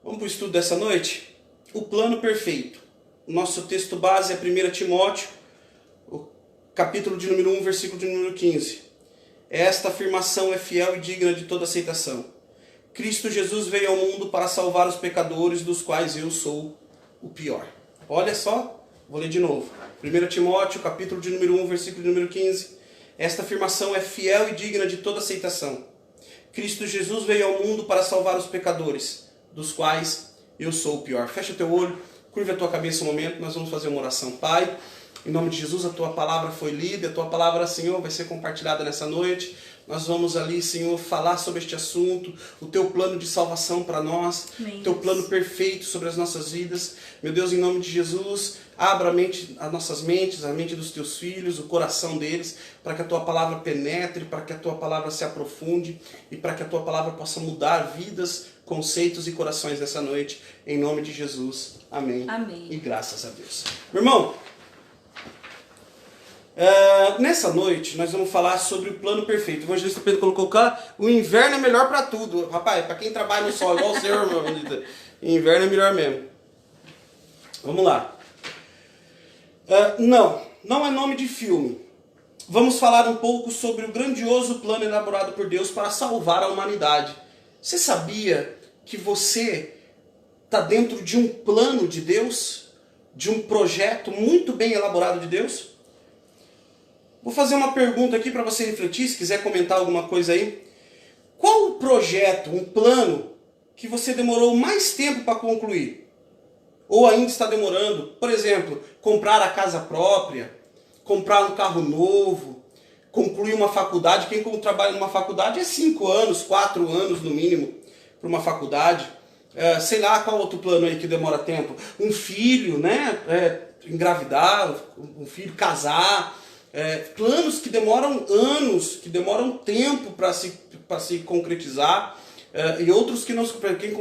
Vamos para o estudo dessa noite? O plano perfeito. O nosso texto base é 1 Timóteo, o capítulo de número 1, versículo de número 15. Esta afirmação é fiel e digna de toda aceitação. Cristo Jesus veio ao mundo para salvar os pecadores, dos quais eu sou o pior. Olha só, vou ler de novo. 1 Timóteo, capítulo de número 1, versículo de número 15. Esta afirmação é fiel e digna de toda aceitação. Cristo Jesus veio ao mundo para salvar os pecadores, dos quais eu sou o pior. Fecha o teu olho, curva a tua cabeça um momento, nós vamos fazer uma oração. Pai, em nome de Jesus, a tua palavra foi lida, a tua palavra, Senhor, vai ser compartilhada nessa noite. Nós vamos ali, Senhor, falar sobre este assunto, o teu plano de salvação para nós, o teu plano perfeito sobre as nossas vidas. Meu Deus, em nome de Jesus, abra as nossas mentes, a mente dos teus filhos, o coração deles, para que a tua palavra penetre, para que a tua palavra se aprofunde e para que a tua palavra possa mudar vidas, conceitos e corações nessa noite, em nome de Jesus. Amém. Amém. E graças a Deus. Meu irmão, nessa noite nós vamos falar sobre o plano perfeito. O evangelista Pedro colocou cá: o inverno é melhor para tudo. Rapaz, para quem trabalha no sol igual o senhor, meu amigo, inverno é melhor mesmo. Vamos lá. Não é nome de filme. Vamos falar um pouco sobre o grandioso plano elaborado por Deus para salvar a humanidade. Você sabia que você está dentro de um plano de Deus? De um projeto muito bem elaborado de Deus? Vou fazer uma pergunta aqui para você refletir, se quiser comentar alguma coisa aí. Qual o projeto, um plano, que você demorou mais tempo para concluir? Ou ainda está demorando? Por exemplo, comprar a casa própria, comprar um carro novo, concluir uma faculdade. Quem trabalha numa faculdade é 5 anos, 4 anos no mínimo para uma faculdade. Sei lá qual outro plano aí que demora tempo. Um filho, né? Engravidar, um filho, casar. Planos que demoram anos, que demoram tempo para se concretizar, e outros que não. Quem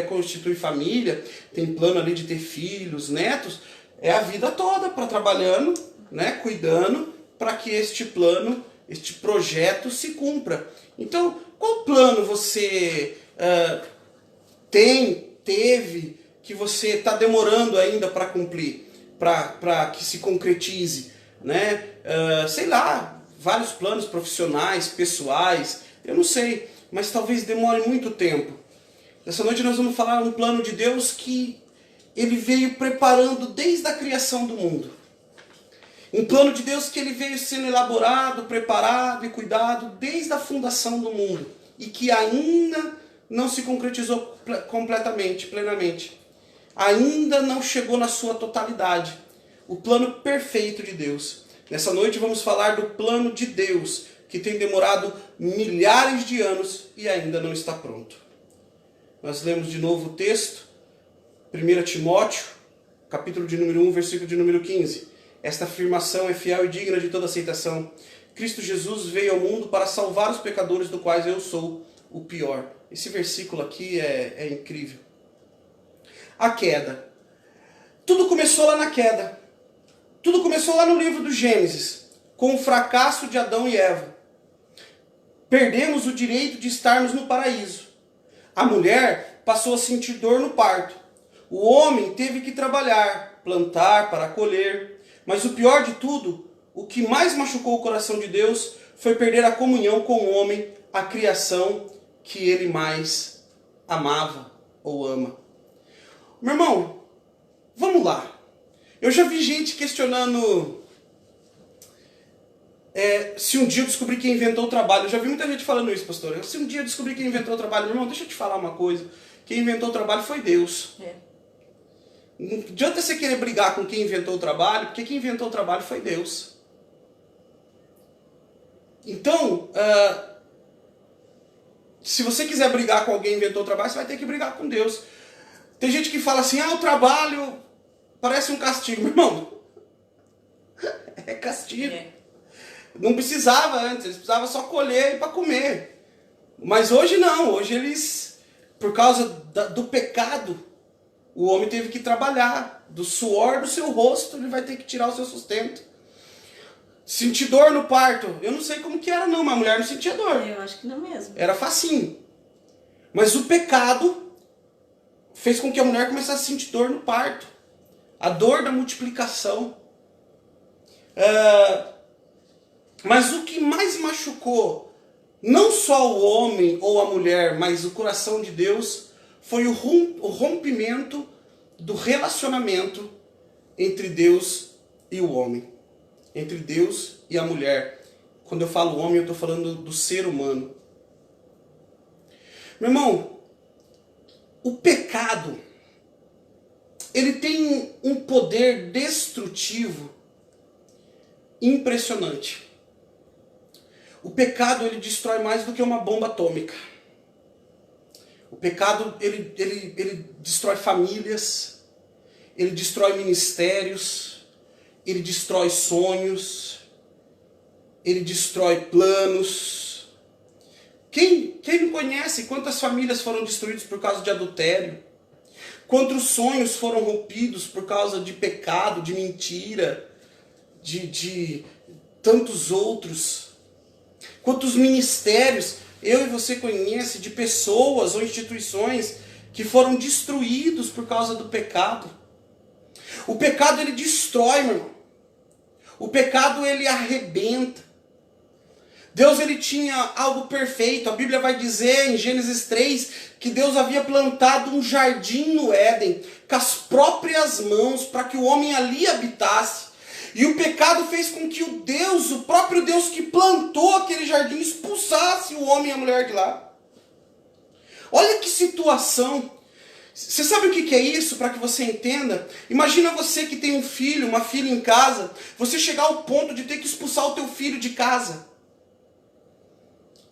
constitui família, tem plano ali de ter filhos, netos, é a vida toda para trabalhando, né, cuidando, para que este plano, este projeto se cumpra. Então, qual plano você teve, que você está demorando ainda para cumprir, para que se concretize? Né? Sei lá, vários planos profissionais, pessoais, eu não sei, mas talvez demore muito tempo. Nessa noite nós vamos falar um plano de Deus que ele veio preparando desde a criação do mundo. Um plano de Deus que ele veio sendo elaborado, preparado e cuidado desde a fundação do mundo e que ainda não se concretizou completamente, plenamente. Ainda não chegou na sua totalidade. O plano perfeito de Deus. Nessa noite vamos falar do plano de Deus, que tem demorado milhares de anos e ainda não está pronto. Nós lemos de novo o texto, 1 Timóteo, capítulo de número 1, versículo de número 15. Esta afirmação é fiel e digna de toda aceitação. Cristo Jesus veio ao mundo para salvar os pecadores, do quais eu sou o pior. Esse versículo aqui é incrível. A queda. Tudo começou lá na queda. Tudo começou lá no livro do Gênesis, com o fracasso de Adão e Eva. Perdemos o direito de estarmos no paraíso. A mulher passou a sentir dor no parto. O homem teve que trabalhar, plantar para colher. Mas o pior de tudo, o que mais machucou o coração de Deus, foi perder a comunhão com o homem, a criação que ele mais amava ou ama. Meu irmão, vamos lá. Eu já vi gente questionando se um dia eu descobrir quem inventou o trabalho. Eu já vi muita gente falando isso, pastor. Se um dia eu descobrir quem inventou o trabalho, meu irmão, deixa eu te falar uma coisa. Quem inventou o trabalho foi Deus. Não adianta você querer brigar com quem inventou o trabalho, porque quem inventou o trabalho foi Deus. Então, se você quiser brigar com alguém que inventou o trabalho, você vai ter que brigar com Deus. Tem gente que fala assim, o trabalho parece um castigo. Meu irmão, é castigo. Não precisava antes, eles precisavam só colher e para comer. Mas hoje não, hoje eles, por causa do pecado, o homem teve que trabalhar. Do suor do seu rosto, ele vai ter que tirar o seu sustento. Sentir dor no parto. Eu não sei como que era não, mas a mulher não sentia dor. Eu acho que não mesmo. Era facinho. Mas o pecado fez com que a mulher começasse a sentir dor no parto. A dor da multiplicação. Mas o que mais machucou, não só o homem ou a mulher, mas o coração de Deus, foi o rompimento do relacionamento entre Deus e o homem. Entre Deus e a mulher. Quando eu falo homem, eu estou falando do ser humano. Meu irmão, o pecado, ele tem um poder destrutivo impressionante. O pecado, ele destrói mais do que uma bomba atômica. O pecado, ele destrói famílias, ele destrói ministérios, ele destrói sonhos, ele destrói planos. Quem não conhece quantas famílias foram destruídas por causa de adultério? Quantos sonhos foram rompidos por causa de pecado, de mentira, de tantos outros? Quantos ministérios eu e você conhece de pessoas ou instituições que foram destruídos por causa do pecado? O pecado, ele destrói, meu irmão. O pecado, ele arrebenta. Deus, ele tinha algo perfeito. A Bíblia vai dizer em Gênesis 3 que Deus havia plantado um jardim no Éden com as próprias mãos para que o homem ali habitasse. E o pecado fez com que o próprio Deus que plantou aquele jardim, expulsasse o homem e a mulher de lá. Olha que situação. Você sabe o que é isso, para que você entenda? Imagina você que tem um filho, uma filha em casa, você chegar ao ponto de ter que expulsar o teu filho de casa.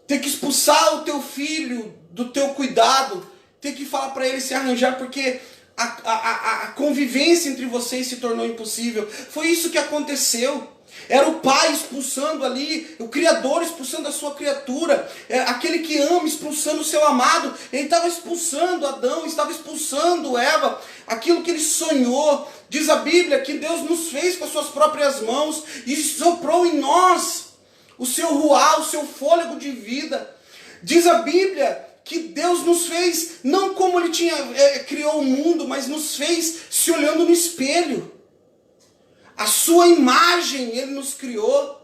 Ter que expulsar o teu filho do teu cuidado, ter que falar para ele se arranjar, porque a convivência entre vocês se tornou impossível. Foi isso que aconteceu. Era o pai expulsando ali, o Criador expulsando a sua criatura, aquele que ama expulsando o seu amado. Ele estava expulsando Adão, estava expulsando Eva, aquilo que ele sonhou. Diz a Bíblia que Deus nos fez com as suas próprias mãos e soprou em nós o seu ruá, o seu fôlego de vida. Diz a Bíblia que Deus nos fez, não como Ele criou o mundo, mas nos fez se olhando no espelho. A sua imagem Ele nos criou.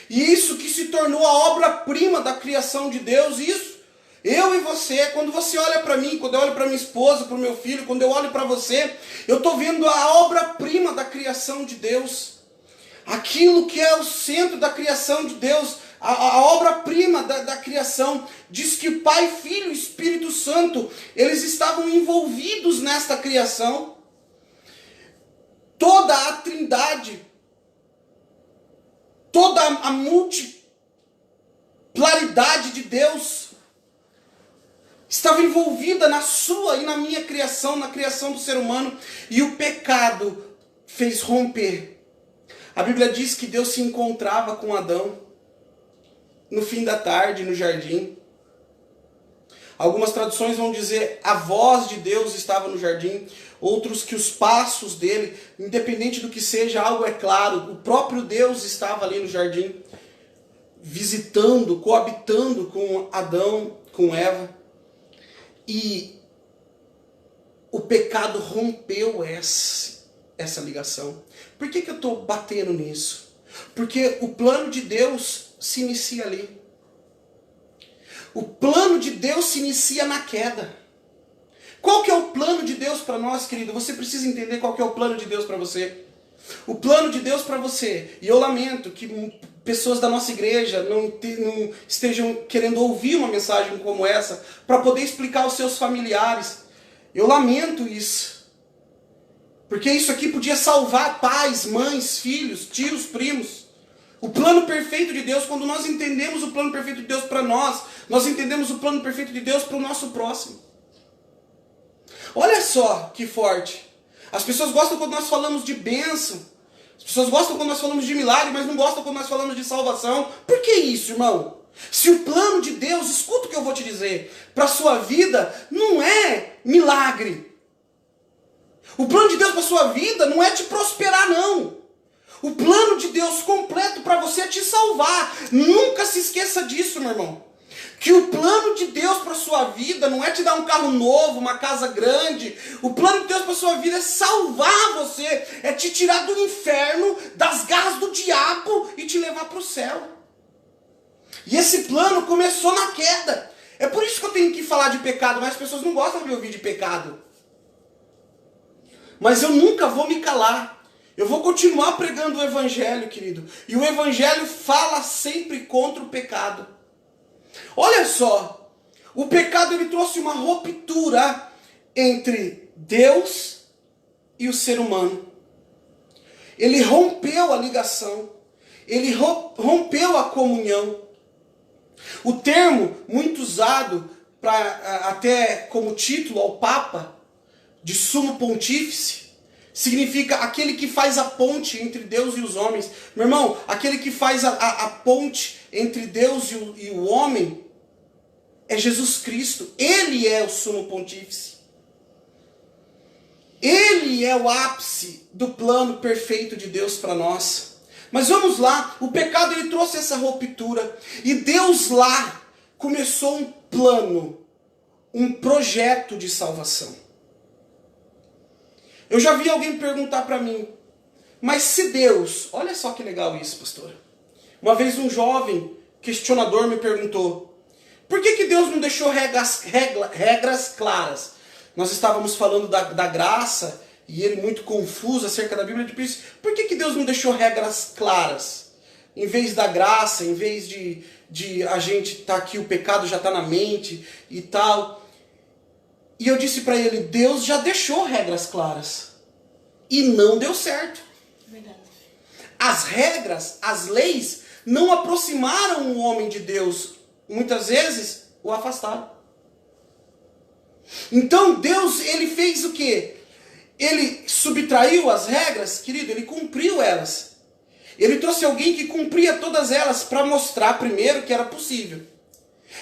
E isso que se tornou a obra-prima da criação de Deus. Isso, eu e você, quando você olha para mim, quando eu olho para minha esposa, para o meu filho, quando eu olho para você, eu estou vendo a obra-prima da criação de Deus. Aquilo que é o centro da criação de Deus, a obra-prima da criação. Diz que Pai, Filho e Espírito Santo, eles estavam envolvidos nesta criação. Toda a trindade, toda a multiplaridade de Deus estava envolvida na sua e na minha criação, na criação do ser humano. E o pecado fez romper. A Bíblia diz que Deus se encontrava com Adão no fim da tarde, no jardim. Algumas traduções vão dizer a voz de Deus estava no jardim. Outros que os passos dele, independente do que seja, algo é claro. O próprio Deus estava ali no jardim, visitando, coabitando com Adão, com Eva. E o pecado rompeu essa ligação. Por que eu estou batendo nisso? Porque o plano de Deus se inicia ali. O plano de Deus se inicia na queda. Qual que é o plano de Deus para nós, querido? Você precisa entender qual que é o plano de Deus para você. O plano de Deus para você, e eu lamento que pessoas da nossa igreja não estejam querendo ouvir uma mensagem como essa, para poder explicar aos seus familiares. Eu lamento isso. Porque isso aqui podia salvar pais, mães, filhos, tios, primos. O plano perfeito de Deus, quando nós entendemos o plano perfeito de Deus para nós entendemos o plano perfeito de Deus para o nosso próximo. Olha só que forte. As pessoas gostam quando nós falamos de bênção. As pessoas gostam quando nós falamos de milagre, mas não gostam quando nós falamos de salvação. Por que isso, irmão? Se o plano de Deus, escuta o que eu vou te dizer, para a sua vida não é milagre. O plano de Deus para a sua vida não é te prosperar, não. O plano de Deus completo para você é te salvar. Nunca se esqueça disso, meu irmão. Que o plano de Deus para sua vida não é te dar um carro novo, uma casa grande. O plano de Deus para sua vida é salvar você, é te tirar do inferno, das garras do diabo e te levar para o céu. E esse plano começou na queda. É por isso que eu tenho que falar de pecado, mas as pessoas não gostam de me ouvir de pecado. Mas eu nunca vou me calar. Eu vou continuar pregando o evangelho, querido. E o evangelho fala sempre contra o pecado. Olha só, o pecado ele trouxe uma ruptura entre Deus e o ser humano. Ele rompeu a ligação, ele rompeu a comunhão. O termo muito usado até como título ao Papa, de sumo pontífice, significa aquele que faz a ponte entre Deus e os homens. Meu irmão, aquele que faz a ponte entre Deus e o homem é Jesus Cristo. Ele é o sumo pontífice. Ele é o ápice do plano perfeito de Deus para nós. Mas vamos lá, o pecado ele trouxe essa ruptura. E Deus lá começou um plano, um projeto de salvação. Eu já vi alguém perguntar para mim, mas se Deus... Olha só que legal isso, pastora. Uma vez um jovem questionador me perguntou, por que Deus não deixou regras claras? Nós estávamos falando da graça, e ele muito confuso acerca da Bíblia, ele disse, por que Deus não deixou regras claras? Em vez da graça, em vez de a gente estar aqui, o pecado já está na mente e tal. E eu disse para ele, Deus já deixou regras claras. E não deu certo. Verdade. As regras, as leis, não aproximaram o homem de Deus. Muitas vezes, o afastaram. Então Deus, ele fez o quê? Ele subtraiu as regras, querido, ele cumpriu elas. Ele trouxe alguém que cumpria todas elas para mostrar primeiro que era possível.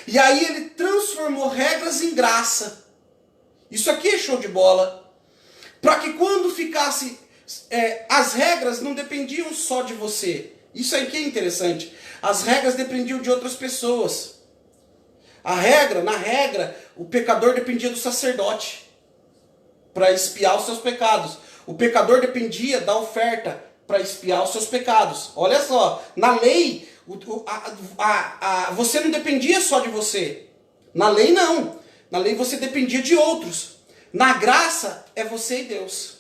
E aí ele transformou regras em graça. Isso aqui é show de bola. Para que quando ficasse... as regras não dependiam só de você. Isso aí que é interessante. As regras dependiam de outras pessoas. Na regra, o pecador dependia do sacerdote para expiar os seus pecados. O pecador dependia da oferta para expiar os seus pecados. Olha só, na lei, você não dependia só de você. Na lei não. Na lei você dependia de outros. Na graça é você e Deus.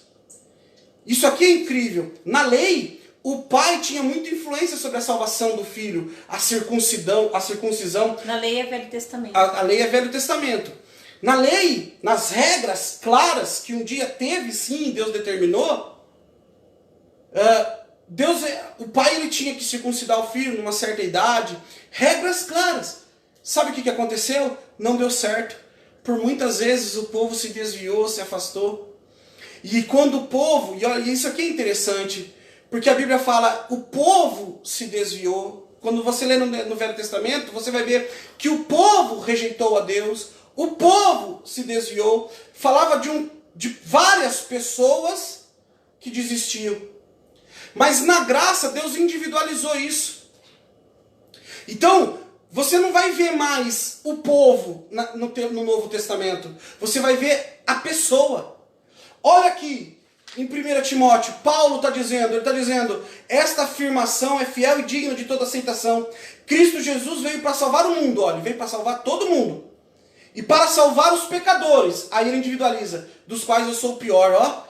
Isso aqui é incrível. Na lei, o pai tinha muita influência sobre a salvação do filho, a circuncisão. Na lei é Velho Testamento. A lei é Velho Testamento. Na lei, nas regras claras que um dia teve, sim, Deus determinou, o pai ele tinha que circuncidar o filho numa certa idade. Regras claras. Sabe o que aconteceu? Não deu certo. Por muitas vezes o povo se desviou, se afastou. E quando o povo, e olha, isso aqui é interessante, porque a Bíblia fala, o povo se desviou. Quando você lê no Velho Testamento, você vai ver que o povo rejeitou a Deus, o povo se desviou. Falava de várias pessoas que desistiam. Mas na graça, Deus individualizou isso. Então, você não vai ver mais o povo no Novo Testamento. Você vai ver a pessoa. Olha aqui, em 1 Timóteo, Paulo está dizendo, esta afirmação é fiel e digna de toda aceitação. Cristo Jesus veio para salvar o mundo, olha, veio para salvar todo mundo. E para salvar os pecadores, aí ele individualiza, dos quais eu sou o pior, ó.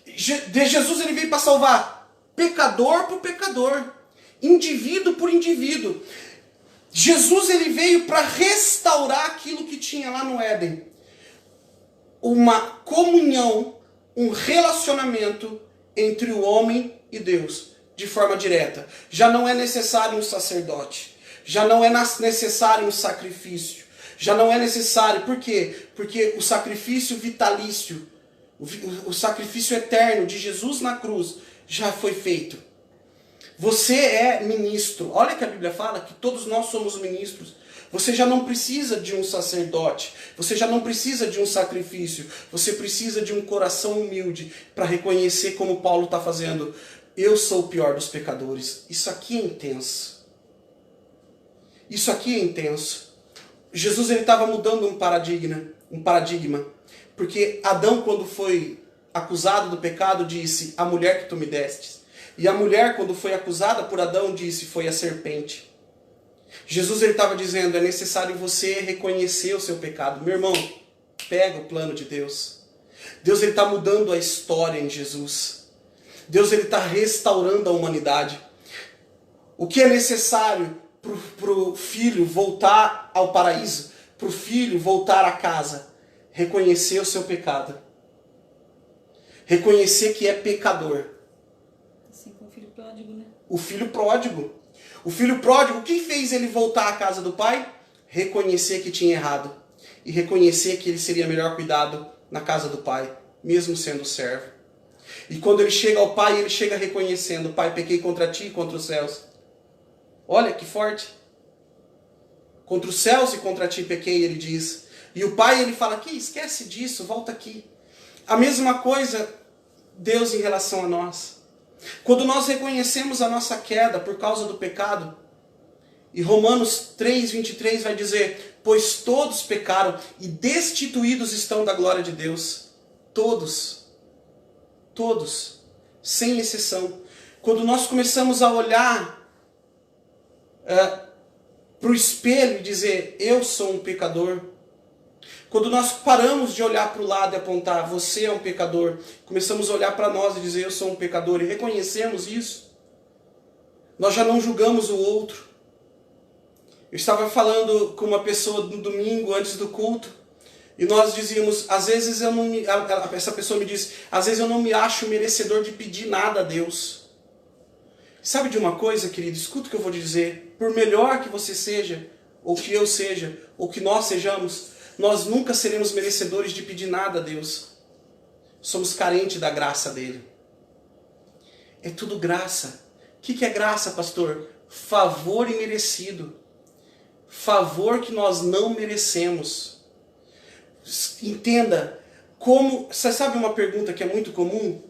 Jesus ele veio para salvar pecador por pecador, indivíduo por indivíduo. Jesus ele veio para restaurar aquilo que tinha lá no Éden. Uma comunhão, um relacionamento entre o homem e Deus, de forma direta. Já não é necessário um sacerdote. Já não é necessário um sacrifício. Já não é necessário. Por quê? Porque o sacrifício vitalício, o sacrifício eterno de Jesus na cruz, já foi feito. Você é ministro. Olha que a Bíblia fala que todos nós somos ministros. Você já não precisa de um sacerdote. Você já não precisa de um sacrifício. Você precisa de um coração humilde para reconhecer como Paulo está fazendo. Eu sou o pior dos pecadores. Isso aqui é intenso. Isso aqui é intenso. Jesus ele estava mudando um paradigma, porque Adão, quando foi acusado do pecado, disse, a mulher que tu me destes. E a mulher, quando foi acusada por Adão, disse, foi a serpente. Jesus ele estava dizendo, é necessário você reconhecer o seu pecado. Meu irmão, pega o plano de Deus. Deus ele está mudando a história em Jesus. Deus ele está restaurando a humanidade. O que é necessário para o filho voltar ao paraíso, para o filho voltar a casa? Reconhecer o seu pecado. Reconhecer que é pecador. Assim como o filho pródigo, né? O filho pródigo. O filho pródigo, o que fez ele voltar à casa do pai? Reconhecer que tinha errado. E reconhecer que ele seria melhor cuidado na casa do pai, mesmo sendo servo. E quando ele chega ao pai, ele chega reconhecendo, pai, pequei contra ti e contra os céus. Olha que forte. Contra os céus e contra ti pequei, ele diz. E o pai, ele fala, que esquece disso, volta aqui. A mesma coisa, Deus em relação a nós. Quando nós reconhecemos a nossa queda por causa do pecado, e Romanos 3:23 vai dizer, pois todos pecaram e destituídos estão da glória de Deus. Todos, sem exceção. Quando nós começamos a olhar para o espelho e dizer, eu sou um pecador. Quando nós paramos de olhar para o lado e apontar, você é um pecador, começamos a olhar para nós e dizer, eu sou um pecador, e reconhecemos isso, nós já não julgamos o outro. Eu estava falando com uma pessoa no domingo, antes do culto, e nós dizíamos, às vezes essa pessoa me disse, às vezes eu não me acho merecedor de pedir nada a Deus. Sabe de uma coisa, querido? Escuta o que eu vou te dizer. Por melhor que você seja, ou que eu seja, ou que nós sejamos, nós nunca seremos merecedores de pedir nada a Deus. Somos carentes da graça dele. É tudo graça. O que é graça, pastor? Favor imerecido. Favor que nós não merecemos. Entenda, como... Você sabe uma pergunta que é muito comum?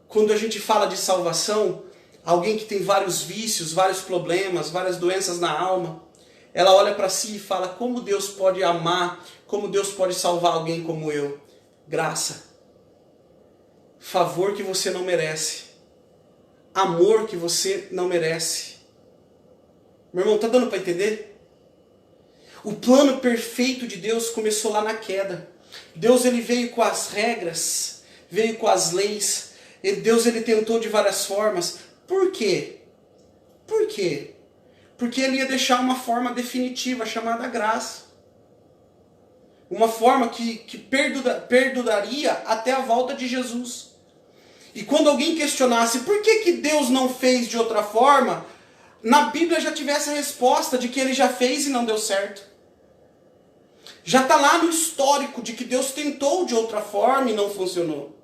Quando a gente fala de salvação, alguém que tem vários vícios, vários problemas, várias doenças na alma, ela olha para si e fala, como Deus pode amar, como Deus pode salvar alguém como eu? Graça. Favor que você não merece. Amor que você não merece. Meu irmão, tá dando para entender? O plano perfeito de Deus começou lá na queda. Deus ele veio com as regras, veio com as leis. Deus ele tentou de várias formas. Por quê? Por quê? Porque ele ia deixar uma forma definitiva chamada graça. Uma forma que perduraria até a volta de Jesus. E quando alguém questionasse por que Deus não fez de outra forma, na Bíblia já tivesse a resposta de que ele já fez e não deu certo. Já está lá no histórico de que Deus tentou de outra forma e não funcionou.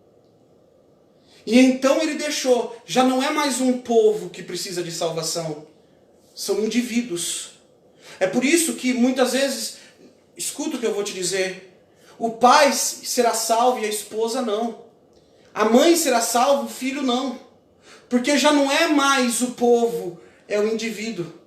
E então ele deixou, já não é mais um povo que precisa de salvação, são indivíduos. É por isso que muitas vezes, escuta o que eu vou te dizer, o pai será salvo e a esposa não. A mãe será salva, o filho não. Porque já não é mais o povo, é o indivíduo.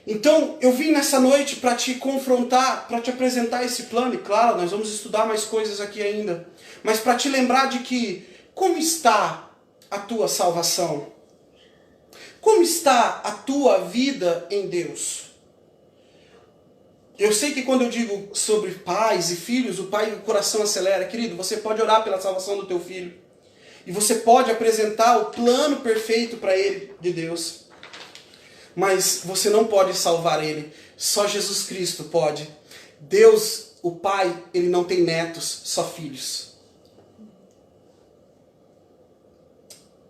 Então, eu vim nessa noite para te confrontar, para te apresentar esse plano. E claro, nós vamos estudar mais coisas aqui ainda. Mas para te lembrar de que, como está a tua salvação? Como está a tua vida em Deus? Eu sei que quando eu digo sobre pais e filhos, o coração acelera. Querido, você pode orar pela salvação do teu filho. E você pode apresentar o plano perfeito para ele, de Deus. Mas você não pode salvar ele. Só Jesus Cristo pode. Deus, o Pai, ele não tem netos, só filhos.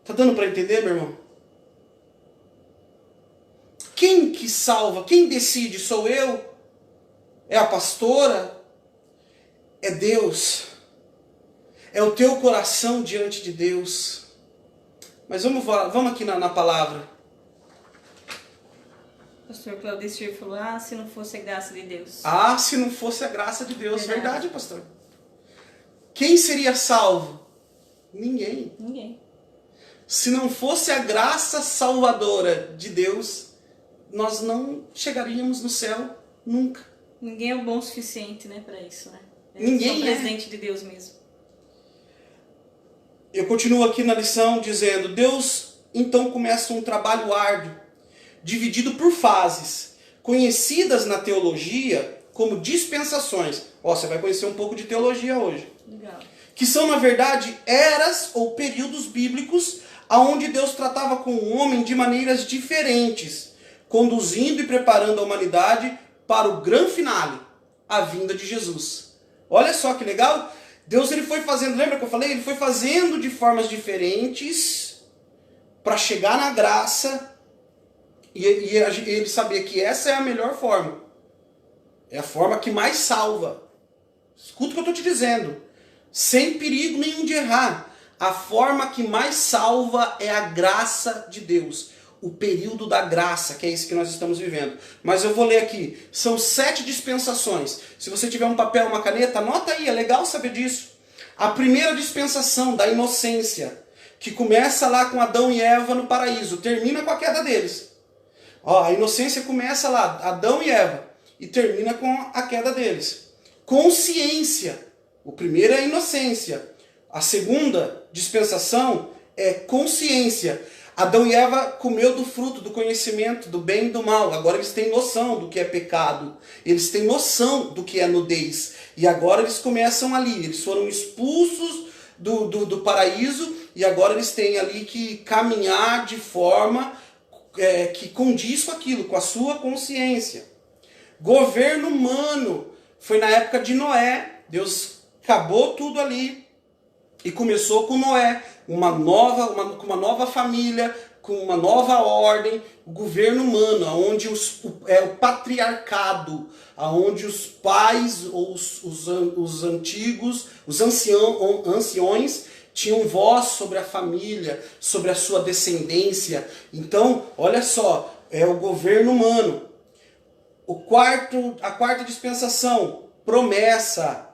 Tá dando para entender, meu irmão? Quem que salva? Quem decide? Sou eu? É a pastora? É Deus? É o teu coração diante de Deus? Mas vamos aqui na palavra. O pastor Claudecir falou, se não fosse a graça de Deus. Se não fosse a graça de Deus. Verdade, pastor. Quem seria salvo? Ninguém. Ninguém. Se não fosse a graça salvadora de Deus, nós não chegaríamos no céu. Nunca. Ninguém é bom o suficiente, né, para isso, né? Ninguém só é. presente de Deus mesmo. Eu continuo aqui na lição dizendo, Deus então começa um trabalho árduo, dividido por fases, conhecidas na teologia como dispensações. Ó, você vai conhecer um pouco de teologia hoje. Legal. Que são, na verdade, eras ou períodos bíblicos onde Deus tratava com o homem de maneiras diferentes, conduzindo e preparando a humanidade para o grande finale, a vinda de Jesus. Olha só que legal. Deus ele foi fazendo, lembra que eu falei? Ele foi fazendo de formas diferentes para chegar na graça e ele sabia que essa é a melhor forma. É a forma que mais salva. Escuta o que eu estou te dizendo. Sem perigo nenhum de errar. A forma que mais salva é a graça de Deus. O período da graça, que é esse que nós estamos vivendo. Mas eu vou ler aqui. São 7 dispensações. Se você tiver um papel, uma caneta, anota aí, é legal saber disso. A primeira dispensação da inocência, que começa lá com Adão e Eva no paraíso, termina com a queda deles. Ó, a inocência começa lá, Adão e Eva, e termina com a queda deles. Consciência. O primeiro é a inocência. A segunda dispensação é consciência. Adão e Eva comeu do fruto do conhecimento do bem e do mal. Agora eles têm noção do que é pecado. Eles têm noção do que é nudez. E agora eles começam ali. Eles foram expulsos do paraíso e agora eles têm ali que caminhar de forma que condiz com aquilo, com a sua consciência. Governo humano. Foi na época de Noé. Deus acabou tudo ali e começou com Noé. Uma nova família, com uma nova ordem, o governo humano, onde o patriarcado, onde os pais ou os antigos, os anciões, tinham voz sobre a família, sobre a sua descendência. Então, olha só, é o governo humano. A quarta dispensação, promessa.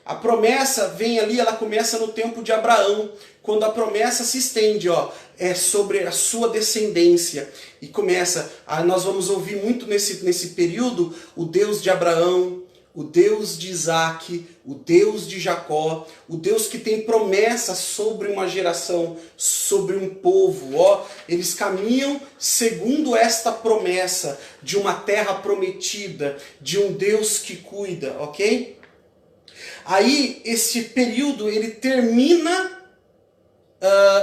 A promessa vem ali, ela começa no tempo de Abraão, quando a promessa se estende, ó, é sobre a sua descendência. E começa, nós vamos ouvir muito nesse período, o Deus de Abraão, o Deus de Isaac, o Deus de Jacó, o Deus que tem promessa sobre uma geração, sobre um povo. Ó, eles caminham segundo esta promessa de uma terra prometida, de um Deus que cuida, ok? Aí, esse período, ele termina,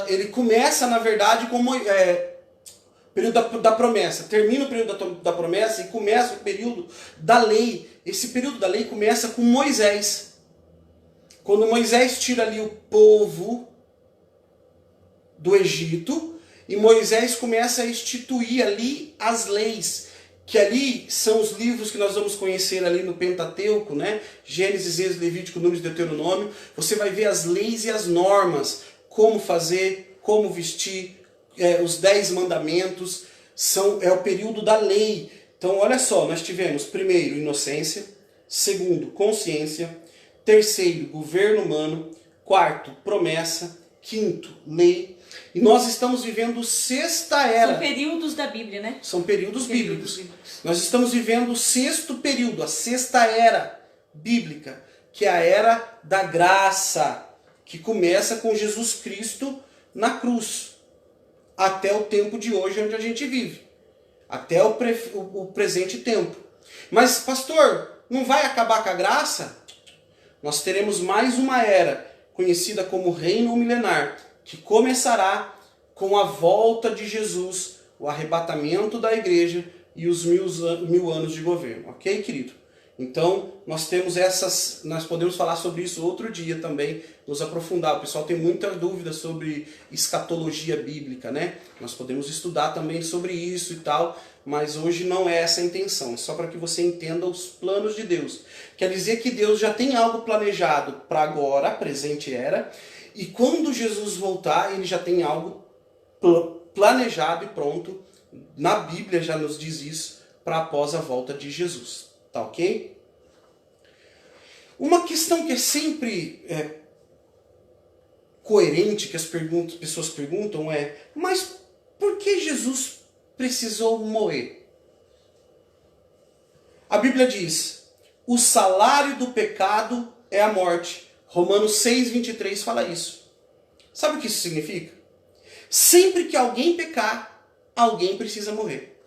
ele começa, na verdade, como período da promessa. Termina o período da promessa e começa o período da lei. Esse período da lei começa com Moisés. Quando Moisés tira ali o povo do Egito, e Moisés começa a instituir ali as leis. Que ali são os livros que nós vamos conhecer ali no Pentateuco, né? Gênesis, Êxodo, Levítico, Números, Deuteronômio. Você vai ver as leis e as normas, como fazer, como vestir, os 10 mandamentos, é o período da lei. Então, olha só, nós tivemos primeiro, inocência, segundo, consciência, terceiro, governo humano, quarto, promessa, quinto, lei. E nós estamos vivendo sexta era. São períodos da Bíblia, né? São períodos bíblicos. Nós estamos vivendo o sexto período, a sexta era bíblica, que é a era da graça, que começa com Jesus Cristo na cruz, até o tempo de hoje onde a gente vive, até o presente tempo. Mas, pastor, não vai acabar com a graça? Nós teremos mais uma era, conhecida como Reino Milenar, que começará com a volta de Jesus, o arrebatamento da igreja e os 1000 anos de governo. Ok, querido? Então, nós podemos falar sobre isso outro dia também, nos aprofundar. O pessoal tem muita dúvida sobre escatologia bíblica, né? Nós podemos estudar também sobre isso e tal, mas hoje não é essa a intenção. É só para que você entenda os planos de Deus. Quer dizer que Deus já tem algo planejado para agora, a presente era, e quando Jesus voltar, ele já tem algo planejado e pronto. Na Bíblia já nos diz isso, para após a volta de Jesus. Tá ok? Uma questão que é sempre coerente, que as pessoas perguntam é: mas por que Jesus precisou morrer? A Bíblia diz, o salário do pecado é a morte. Romanos 6:23 fala isso. Sabe o que isso significa? Sempre que alguém pecar, alguém precisa morrer.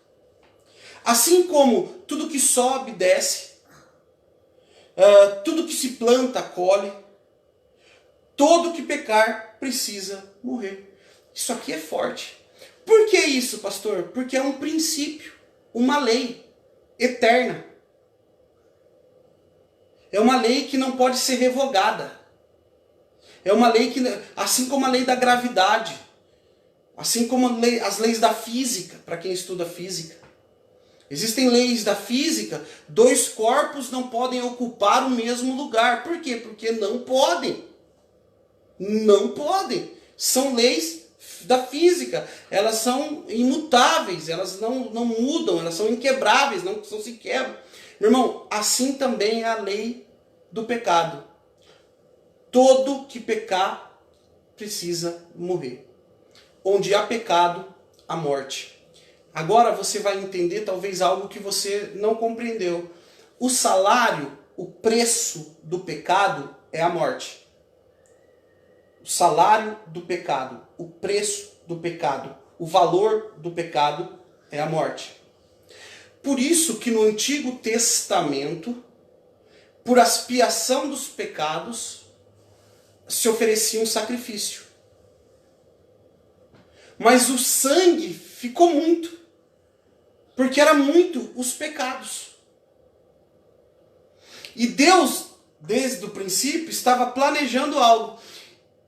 Assim como tudo que sobe, desce, tudo que se planta, colhe, todo que pecar precisa morrer. Isso aqui é forte. Por que isso, pastor? Porque é um princípio, uma lei eterna. É uma lei que não pode ser revogada. É uma lei que, assim como a lei da gravidade, assim como as leis da física, para quem estuda física. Existem leis da física, dois corpos não podem ocupar o mesmo lugar. Por quê? Porque não podem. Não podem. São leis da física. Elas são imutáveis, elas não mudam, elas são inquebráveis, não se quebram. Meu irmão, assim também é a lei do pecado. Todo que pecar precisa morrer. Onde há pecado, há morte. Agora você vai entender talvez algo que você não compreendeu. O salário, o preço do pecado é a morte. O salário do pecado, o preço do pecado, o valor do pecado é a morte. Por isso que no Antigo Testamento, por expiação dos pecados, se oferecia um sacrifício. Mas o sangue ficou muito, porque era muito os pecados. E Deus, desde o princípio, estava planejando algo.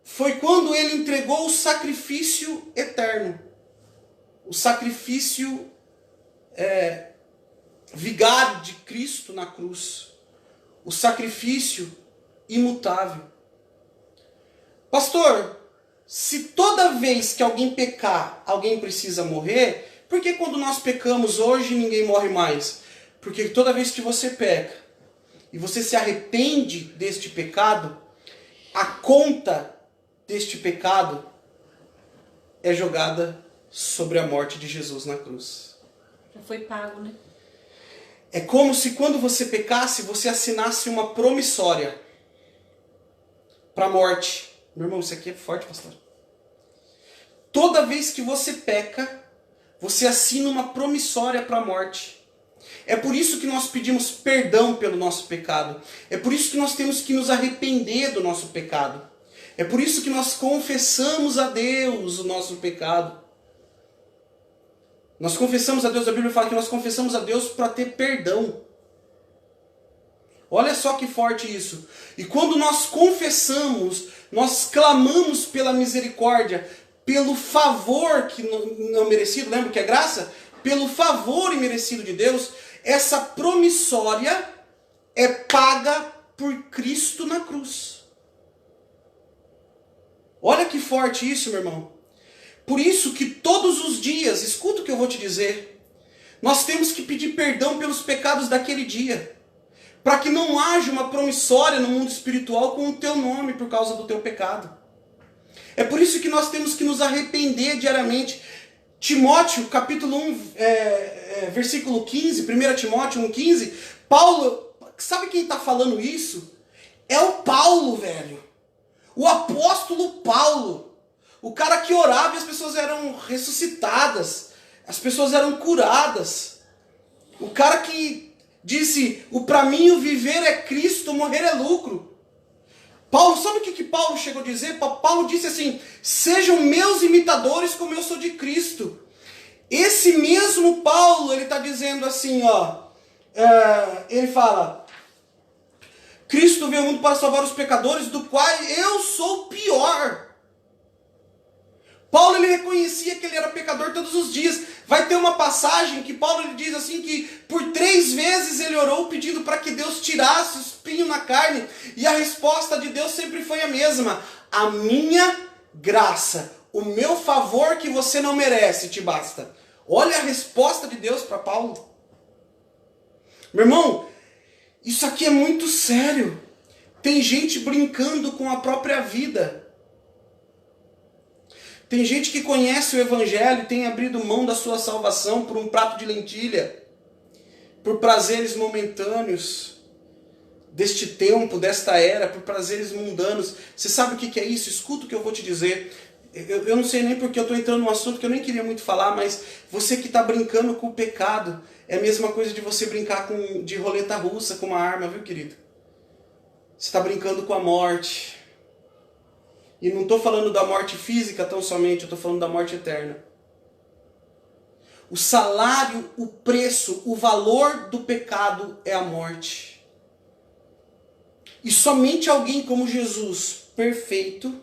Foi quando ele entregou o sacrifício eterno. O sacrifício vigário de Cristo na cruz. O sacrifício imutável. Pastor, se toda vez que alguém pecar, alguém precisa morrer, por que quando nós pecamos hoje ninguém morre mais? Porque toda vez que você peca e você se arrepende deste pecado, a conta deste pecado é jogada sobre a morte de Jesus na cruz. Já foi pago, né? É como se quando você pecasse, você assinasse uma promissória para a morte. Meu irmão, isso aqui é forte, pastor. Toda vez que você peca, você assina uma promissória para a morte. É por isso que nós pedimos perdão pelo nosso pecado. É por isso que nós temos que nos arrepender do nosso pecado. É por isso que nós confessamos a Deus o nosso pecado. Nós confessamos a Deus, a Bíblia fala que nós confessamos a Deus para ter perdão. Olha só que forte isso. E quando nós confessamos, nós clamamos pela misericórdia, pelo favor que não merecido, lembra que é graça? Pelo favor imerecido de Deus, essa promissória é paga por Cristo na cruz. Olha que forte isso, meu irmão. Por isso que todos os dias, escuta o que eu vou te dizer, nós temos que pedir perdão pelos pecados daquele dia, para que não haja uma promissória no mundo espiritual com o teu nome por causa do teu pecado. É por isso que nós temos que nos arrepender diariamente. Timóteo, capítulo 1, versículo 15, 1 Timóteo 1,15, Paulo, sabe quem está falando isso? É o Paulo, velho. O apóstolo Paulo. O cara que orava e as pessoas eram ressuscitadas. As pessoas eram curadas. O cara que disse, para mim o viver é Cristo, morrer é lucro. Paulo, sabe o que Paulo chegou a dizer? Paulo disse assim, sejam meus imitadores como eu sou de Cristo. Esse mesmo Paulo, ele está dizendo assim, ele fala, Cristo veio ao mundo para salvar os pecadores, do qual eu sou o pior. Paulo, ele reconhecia que ele era pecador todos os dias. Vai ter uma passagem que Paulo ele diz assim que por 3 vezes ele orou pedindo para que Deus tirasse o espinho na carne. E a resposta de Deus sempre foi a mesma. A minha graça, o meu favor que você não merece te basta. Olha a resposta de Deus para Paulo. Meu irmão, isso aqui é muito sério. Tem gente brincando com a própria vida. Tem gente que conhece o Evangelho e tem abrido mão da sua salvação por um prato de lentilha. por prazeres momentâneos deste tempo, desta era, por prazeres mundanos. Você sabe o que é isso? Escuta o que eu vou te dizer. Eu não sei nem porque eu estou entrando num assunto que eu nem queria muito falar, mas você que está brincando com o pecado, é a mesma coisa de você brincar de roleta russa com uma arma, viu, querido? Você está brincando com a morte. E não estou falando da morte física tão somente, eu estou falando da morte eterna. O salário, o preço, o valor do pecado é a morte. E somente alguém como Jesus, perfeito.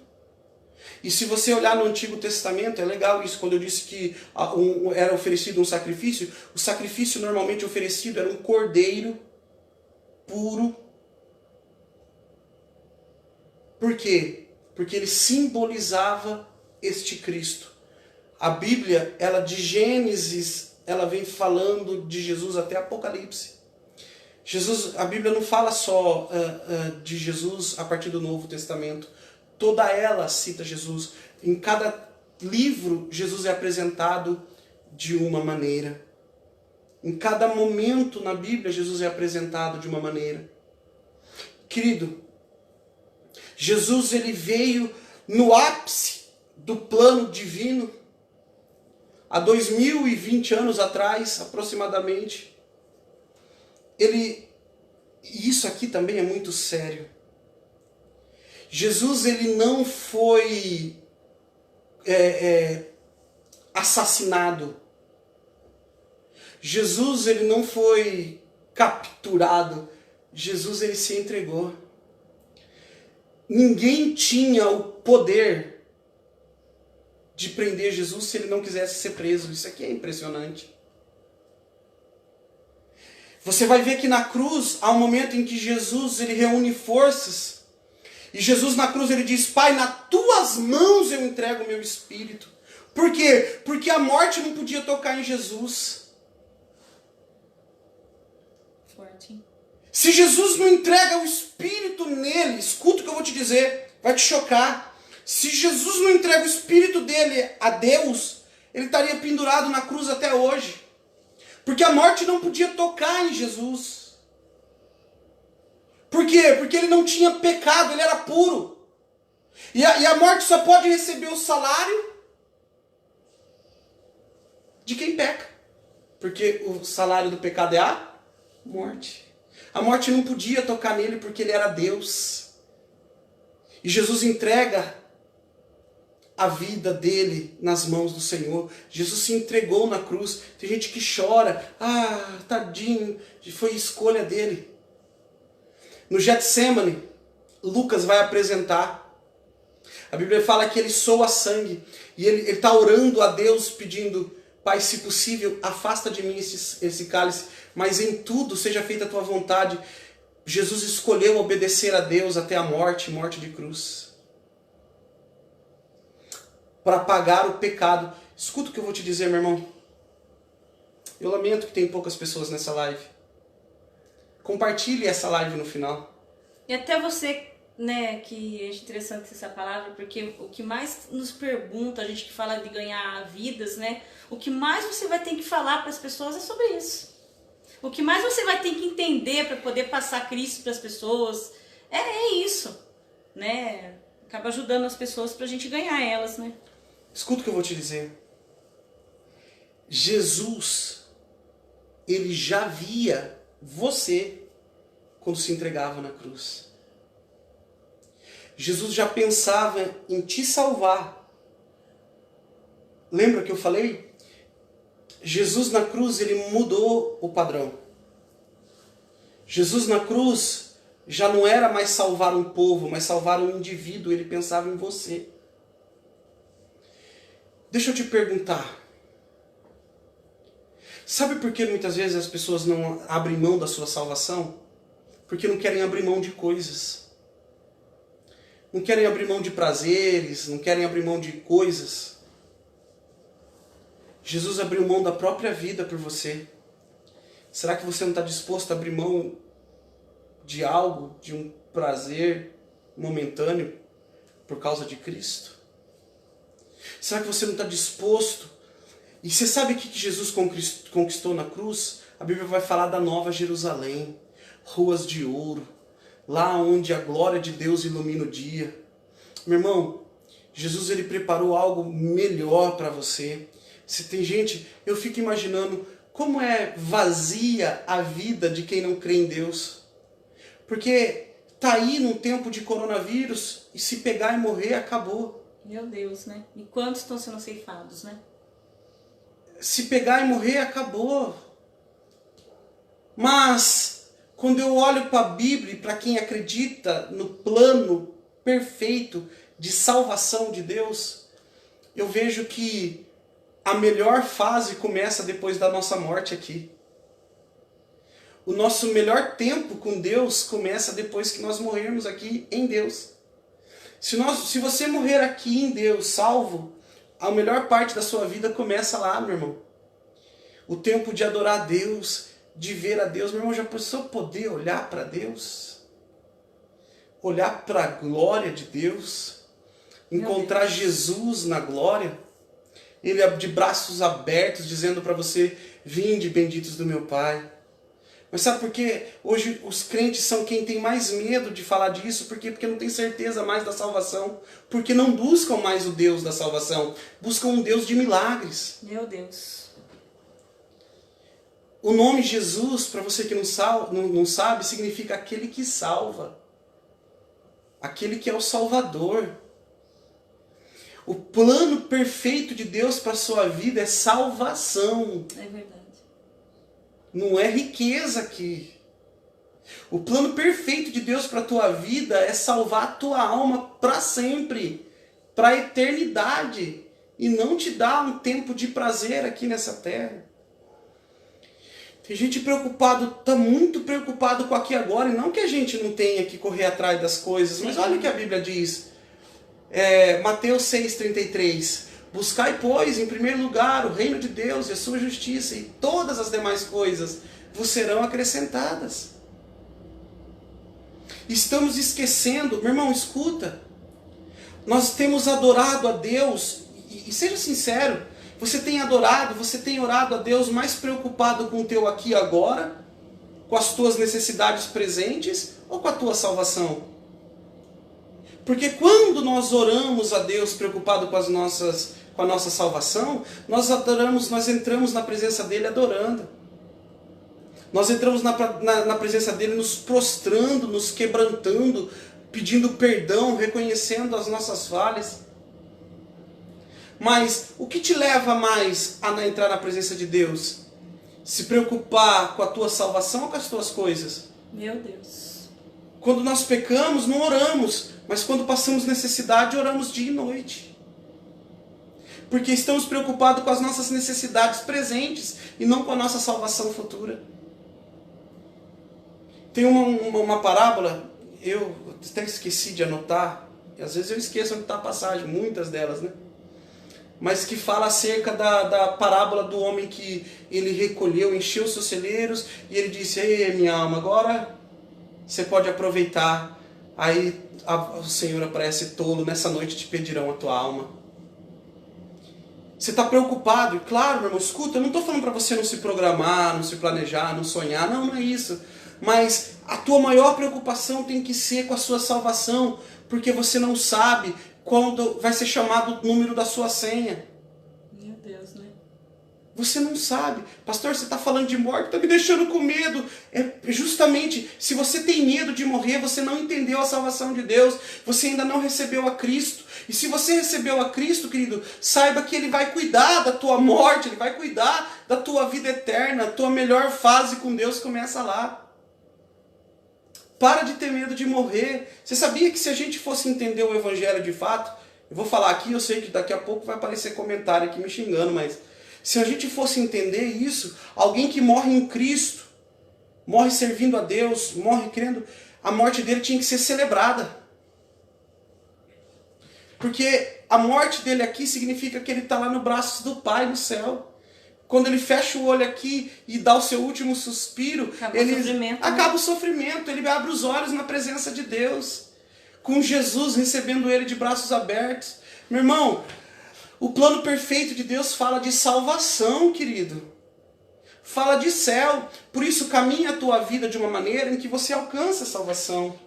E se você olhar no Antigo Testamento, é legal isso, quando eu disse que era oferecido um sacrifício, o sacrifício normalmente oferecido era um cordeiro puro. Por quê? Porque ele simbolizava este Cristo. A Bíblia, ela de Gênesis, ela vem falando de Jesus até Apocalipse. A Bíblia não fala só de Jesus a partir do Novo Testamento. Toda ela cita Jesus. Em cada livro, Jesus é apresentado de uma maneira. Em cada momento na Bíblia, Jesus é apresentado de uma maneira. Querido, Jesus ele veio no ápice do plano divino, há 2020 anos atrás, aproximadamente. E isso aqui também é muito sério. Jesus ele não foi assassinado. Jesus ele não foi capturado. Jesus ele se entregou. Ninguém tinha o poder de prender Jesus se ele não quisesse ser preso. Isso aqui é impressionante. Você vai ver que na cruz há um momento em que Jesus ele reúne forças. E Jesus na cruz ele diz: Pai, nas tuas mãos eu entrego o meu espírito. Por quê? Porque a morte não podia tocar em Jesus. Forte. Se Jesus não entrega o espírito nele, escuta o que eu vou te dizer, vai te chocar. Se Jesus não entrega o espírito dele a Deus, ele estaria pendurado na cruz até hoje. Porque a morte não podia tocar em Jesus. Por quê? Porque ele não tinha pecado, ele era puro. E a morte só pode receber o salário de quem peca. Porque o salário do pecado é a morte. A morte não podia tocar nele porque ele era Deus. E Jesus entrega a vida dele nas mãos do Senhor. Jesus se entregou na cruz. Tem gente que chora. Ah, tadinho, foi escolha dele. No Getsemane, Lucas vai apresentar. A Bíblia fala que ele soa sangue. E ele está orando a Deus pedindo: Pai, se possível, afasta de mim esse cálice. Mas em tudo seja feita a tua vontade. Jesus escolheu obedecer a Deus até a morte de cruz. Para pagar o pecado. Escuta o que eu vou te dizer, meu irmão. Eu lamento que tem poucas pessoas nessa live. Compartilhe essa live no final. E até você, né, que é interessante essa palavra, porque o que mais nos pergunta, a gente que fala de ganhar vidas, né, o que mais você vai ter que falar para as pessoas é sobre isso. O que mais você vai ter que entender para poder passar Cristo para as pessoas é isso, né? Acaba ajudando as pessoas para a gente ganhar elas, né? Escuta o que eu vou te dizer. Jesus, ele já via você quando se entregava na cruz. Jesus já pensava em te salvar. Lembra que eu falei? Jesus na cruz, ele mudou o padrão. Jesus na cruz já não era mais salvar um povo, mas salvar um indivíduo. Ele pensava em você. Deixa eu te perguntar. Sabe por que muitas vezes as pessoas não abrem mão da sua salvação? Porque não querem abrir mão de coisas. Não querem abrir mão de prazeres, não querem abrir mão de coisas. Jesus abriu mão da própria vida por você. Será que você não está disposto a abrir mão de algo, de um prazer momentâneo por causa de Cristo? Será que você não está disposto? E você sabe o que Jesus conquistou na cruz? A Bíblia vai falar da Nova Jerusalém, ruas de ouro, lá onde a glória de Deus ilumina o dia. Meu irmão, Jesus ele preparou algo melhor para você. Se tem gente, eu fico imaginando como é vazia a vida de quem não crê em Deus. Porque tá aí num tempo de coronavírus e se pegar e morrer, acabou. Meu Deus, né? E quantos estão sendo ceifados, né? Se pegar e morrer, acabou. Mas, quando eu olho para a Bíblia, e para quem acredita no plano perfeito de salvação de Deus, eu vejo que a melhor fase começa depois da nossa morte aqui. O nosso melhor tempo com Deus começa depois que nós morrermos aqui em Deus. Se você morrer aqui em Deus, salvo, a melhor parte da sua vida começa lá, meu irmão. O tempo de adorar a Deus, de ver a Deus. Meu irmão, já pensou poder olhar para Deus? Olhar para a glória de Deus? Encontrar Jesus na glória? Ele de braços abertos, dizendo para você, vinde benditos do meu Pai. Mas sabe por quê? Hoje os crentes são quem tem mais medo de falar disso. Por quê? Porque não tem certeza mais da salvação. Porque não buscam mais o Deus da salvação. Buscam um Deus de milagres. Meu Deus. O nome Jesus, para você que não sabe, significa aquele que salva. Aquele que é o Salvador. O plano perfeito de Deus para a sua vida é salvação. É verdade. Não é riqueza aqui. O plano perfeito de Deus para a tua vida é salvar a tua alma para sempre, para a eternidade, e não te dar um tempo de prazer aqui nessa terra. Tem gente preocupado, está muito preocupado com aqui agora, e não que a gente não tenha que correr atrás das coisas, mas olha o que a Bíblia diz. Mateus 6,33. Buscai, pois, em primeiro lugar o reino de Deus e a sua justiça, e todas as demais coisas vos serão acrescentadas. Estamos esquecendo, meu irmão, escuta. Nós temos adorado a Deus, e seja sincero, você tem adorado, você tem orado a Deus mais preocupado com o teu aqui e agora, com as tuas necessidades presentes, ou com a tua salvação? Porque quando nós oramos a Deus preocupado com a nossa salvação, nós adoramos, nós entramos na presença dele adorando. Nós entramos na presença dele nos prostrando, nos quebrantando, pedindo perdão, reconhecendo as nossas falhas. Mas o que te leva mais a entrar na presença de Deus? Se preocupar com a tua salvação ou com as tuas coisas? Meu Deus. Quando nós pecamos, não oramos. Mas quando passamos necessidade, oramos dia e noite. Porque estamos preocupados com as nossas necessidades presentes e não com a nossa salvação futura. Tem uma parábola, eu até esqueci de anotar, e às vezes eu esqueço onde está a passagem, muitas delas, né? Mas que fala acerca da parábola do homem que ele recolheu, encheu seus celeiros, e ele disse, ei, minha alma, agora você pode aproveitar. Aí o Senhor aparece, tolo, nessa noite te pedirão a tua alma. Você está preocupado? E claro, meu irmão, escuta, eu não estou falando para você não se programar, não se planejar, não sonhar, não é isso. Mas a tua maior preocupação tem que ser com a sua salvação, porque você não sabe quando vai ser chamado o número da sua senha. Meu Deus, né? Você não sabe. Pastor, você está falando de morte, está me deixando com medo. Justamente, se você tem medo de morrer, você não entendeu a salvação de Deus, você ainda não recebeu a Cristo. E se você recebeu a Cristo, querido, saiba que Ele vai cuidar da tua morte, Ele vai cuidar da tua vida eterna. A tua melhor fase com Deus começa lá. Para de ter medo de morrer. Você sabia que se a gente fosse entender o Evangelho de fato, eu vou falar aqui, eu sei que daqui a pouco vai aparecer comentário aqui me xingando, mas se a gente fosse entender isso, alguém que morre em Cristo, morre servindo a Deus, morre crendo, a morte dele tinha que ser celebrada. Porque a morte dele aqui significa que ele está lá no braço do Pai no céu. Quando ele fecha o olho aqui e dá o seu último suspiro, acaba o sofrimento, ele abre os olhos na presença de Deus, com Jesus recebendo ele de braços abertos. Meu irmão, o plano perfeito de Deus fala de salvação, querido. fala de céu. Por isso, caminha a tua vida de uma maneira em que você alcança a salvação.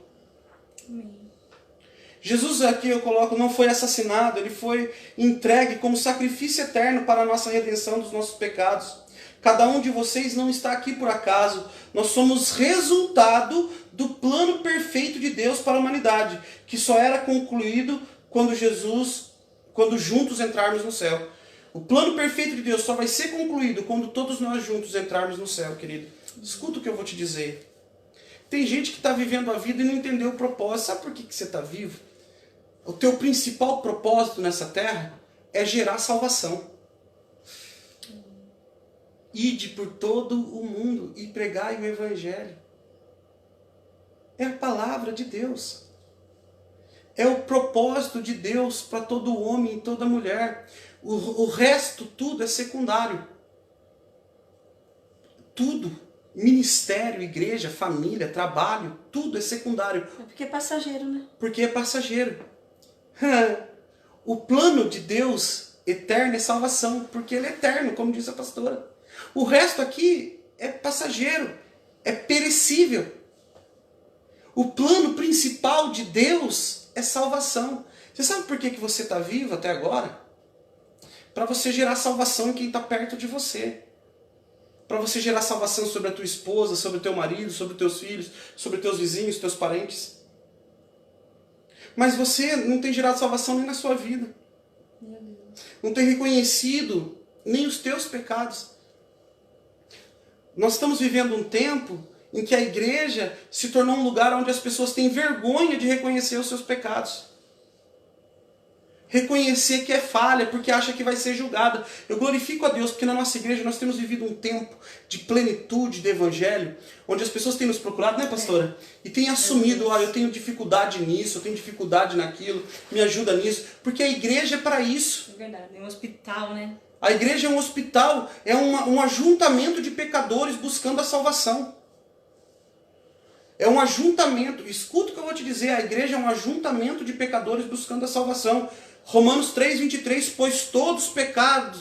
Jesus, aqui eu coloco, não foi assassinado, ele foi entregue como sacrifício eterno para a nossa redenção dos nossos pecados. Cada um de vocês não está aqui por acaso. Nós somos resultado do plano perfeito de Deus para a humanidade, que só era concluído quando juntos entrarmos no céu. O plano perfeito de Deus só vai ser concluído quando todos nós juntos entrarmos no céu, querido. Escuta o que eu vou te dizer. Tem gente que está vivendo a vida e não entendeu o propósito. Sabe por que você está vivo? O teu principal propósito nessa terra é gerar salvação. Ide por todo o mundo e pregai o evangelho. É a palavra de Deus. É o propósito de Deus para todo homem e toda mulher. O resto, tudo é secundário. Tudo. Ministério, igreja, família, trabalho, tudo é secundário. É porque é passageiro, né? Porque é passageiro. O plano de Deus eterno é salvação, porque ele é eterno, como disse a pastora. O resto aqui é passageiro, é perecível. O plano principal de Deus é salvação. Você sabe por que você está vivo até agora? Para você gerar salvação em quem está perto de você. Para você gerar salvação sobre a tua esposa, sobre o teu marido, sobre os teus filhos, sobre os teus vizinhos, teus parentes. Mas você não tem gerado salvação nem na sua vida. Não tem reconhecido nem os teus pecados. Nós estamos vivendo um tempo em que a igreja se tornou um lugar onde as pessoas têm vergonha de reconhecer os seus pecados. Reconhecer que é falha, porque acha que vai ser julgada. Eu glorifico a Deus, porque na nossa igreja nós temos vivido um tempo de plenitude do evangelho, onde as pessoas têm nos procurado, né, pastora? E têm assumido, olha, eu tenho dificuldade nisso, eu tenho dificuldade naquilo, me ajuda nisso, porque a igreja é para isso. É verdade, é um hospital, né? A igreja é um hospital, é um ajuntamento de pecadores buscando a salvação. É um ajuntamento, escuta o que eu vou te dizer, a igreja é um ajuntamento de pecadores buscando a salvação. Romanos 3:23, pois todos pecaram,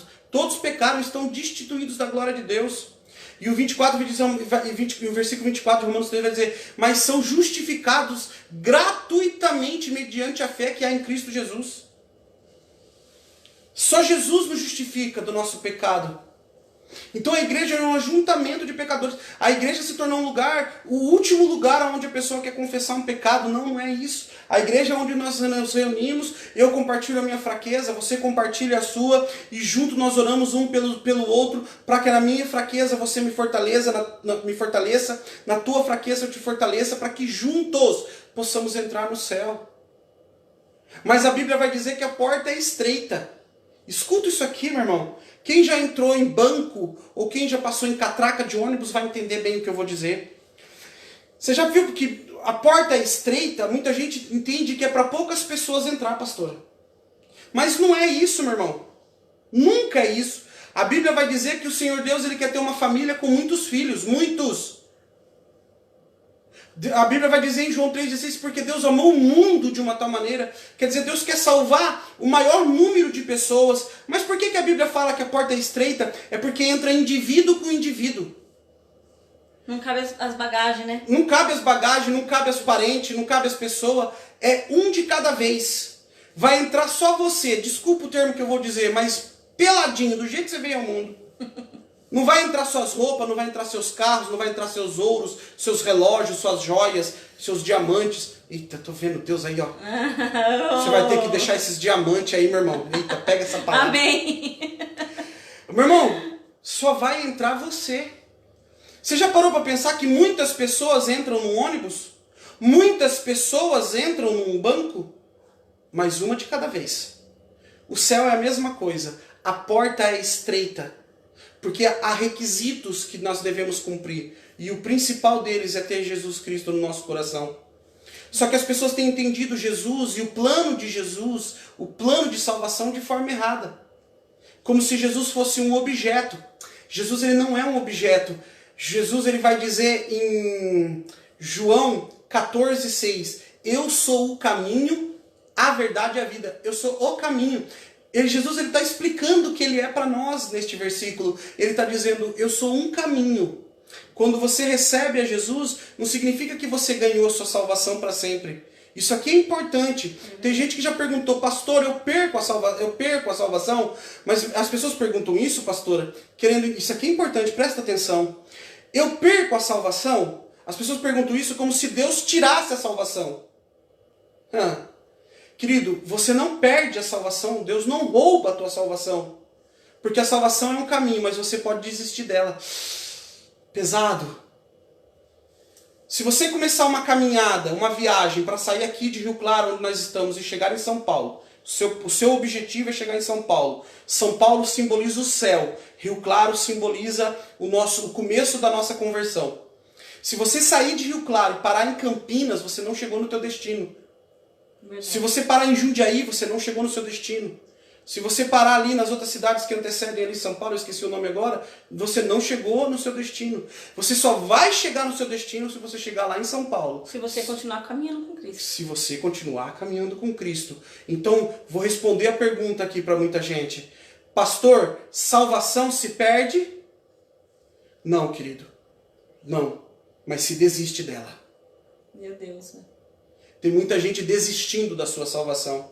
estão destituídos da glória de Deus. E o 24 o versículo 24 de Romanos 3 vai dizer, mas são justificados gratuitamente mediante a fé que há em Cristo Jesus. Só Jesus nos justifica do nosso pecado. Então a igreja é um ajuntamento de pecadores. A igreja se tornou um lugar, o último lugar onde a pessoa quer confessar um pecado. Não é isso. A igreja é onde nós nos reunimos, eu compartilho a minha fraqueza, você compartilha a sua, e junto nós oramos um pelo outro, para que na minha fraqueza você me fortaleça, na tua fraqueza eu te fortaleça, para que juntos possamos entrar no céu. Mas a Bíblia vai dizer que a porta é estreita. Escuta isso aqui, meu irmão. Quem já entrou em banco ou quem já passou em catraca de ônibus vai entender bem o que eu vou dizer. Você já viu que a porta é estreita? Muita gente entende que é para poucas pessoas entrar, pastora. Mas não é isso, meu irmão. Nunca é isso. A Bíblia vai dizer que o Senhor Deus ele quer ter uma família com muitos filhos. Muitos. A Bíblia vai dizer em João 3,16, porque Deus amou o mundo de uma tal maneira. Quer dizer, Deus quer salvar o maior número de pessoas. Mas por que a Bíblia fala que a porta é estreita? É porque entra indivíduo com indivíduo. Não cabe as bagagens, né? Não cabe as bagagens, não cabe os parentes, não cabe as pessoas. É um de cada vez. Vai entrar só você. Desculpa o termo que eu vou dizer, mas peladinho, do jeito que você veio ao mundo. Não vai entrar suas roupas, não vai entrar seus carros, não vai entrar seus ouros, seus relógios, suas joias, seus diamantes. Eita, tô vendo Deus aí, ó. Você vai ter que deixar esses diamantes aí, meu irmão. Eita, pega essa palavra. Amém. Meu irmão, só vai entrar você. Você já parou para pensar que muitas pessoas entram num ônibus? Muitas pessoas entram num banco? Mas uma de cada vez. O céu é a mesma coisa. A porta é estreita. Porque há requisitos que nós devemos cumprir. E o principal deles é ter Jesus Cristo no nosso coração. Só que as pessoas têm entendido Jesus e o plano de Jesus, o plano de salvação de forma errada. Como se Jesus fosse um objeto. Jesus ele não é um objeto. Jesus ele vai dizer em João 14,6. Eu sou o caminho, a verdade e a vida. Eu sou o caminho. Jesus está explicando o que ele é para nós neste versículo. Ele está dizendo, eu sou um caminho. Quando você recebe a Jesus, não significa que você ganhou sua salvação para sempre. Isso aqui é importante. Tem gente que já perguntou, pastor, eu perco a salvação? Mas as pessoas perguntam isso, pastora, querendo... Isso aqui é importante, presta atenção. Eu perco a salvação? As pessoas perguntam isso como se Deus tirasse a salvação. Querido, você não perde a salvação, Deus não rouba a tua salvação. Porque a salvação é um caminho, mas você pode desistir dela. Pesado. Se você começar uma caminhada, uma viagem para sair aqui de Rio Claro, onde nós estamos, e chegar em São Paulo, o seu objetivo é chegar em São Paulo. São Paulo simboliza o céu. Rio Claro simboliza o começo da nossa conversão. Se você sair de Rio Claro e parar em Campinas, você não chegou no teu destino. Verdade. Se você parar em Jundiaí, você não chegou no seu destino. Se você parar ali nas outras cidades que antecedem ali São Paulo, eu esqueci o nome agora, você não chegou no seu destino. Você só vai chegar no seu destino se você chegar lá em São Paulo. Se você continuar caminhando com Cristo. Se você continuar caminhando com Cristo. Então, vou responder a pergunta aqui para muita gente. Pastor, salvação se perde? Não, querido. Não. Mas se desiste dela. Meu Deus, né? Tem muita gente desistindo da sua salvação.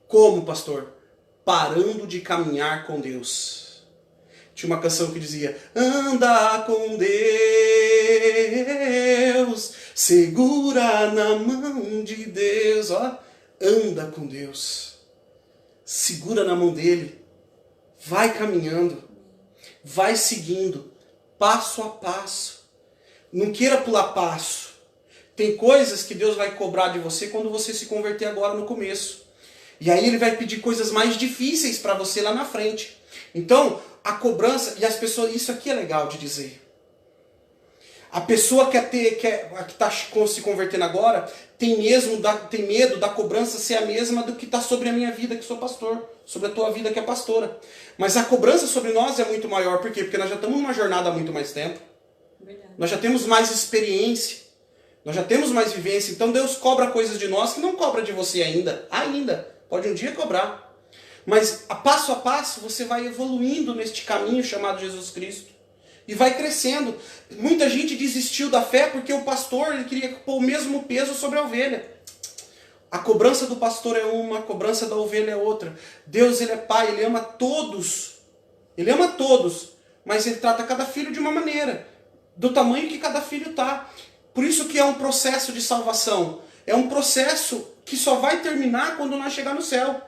Como, pastor? Parando de caminhar com Deus. Tinha uma canção que dizia: anda com Deus, segura na mão de Deus. Ó, anda com Deus, segura na mão dele, vai caminhando, vai seguindo, passo a passo. Não queira pular passo. Tem coisas que Deus vai cobrar de você quando você se converter agora no começo. E aí ele vai pedir coisas mais difíceis para você lá na frente. Então, a cobrança, e as pessoas, isso aqui é legal de dizer. A pessoa que está se convertendo agora, tem medo da cobrança ser a mesma do que está sobre a minha vida, que sou pastor, sobre a tua vida, que é pastora. Mas a cobrança sobre nós é muito maior. Por quê? Porque nós já estamos numa jornada há muito mais tempo. Verdade. Nós já temos mais experiência. Nós já temos mais vivência. Então Deus cobra coisas de nós que não cobra de você ainda. Pode um dia cobrar. Mas a passo você vai evoluindo neste caminho chamado Jesus Cristo. E vai crescendo. Muita gente desistiu da fé porque o pastor ele queria pôr o mesmo peso sobre a ovelha. A cobrança do pastor é uma, a cobrança da ovelha é outra. Deus, ele é pai, ele ama todos. Ele ama todos. Mas ele trata cada filho de uma maneira. Do tamanho que cada filho está. Por isso que é um processo de salvação. É um processo que só vai terminar quando nós chegar no céu.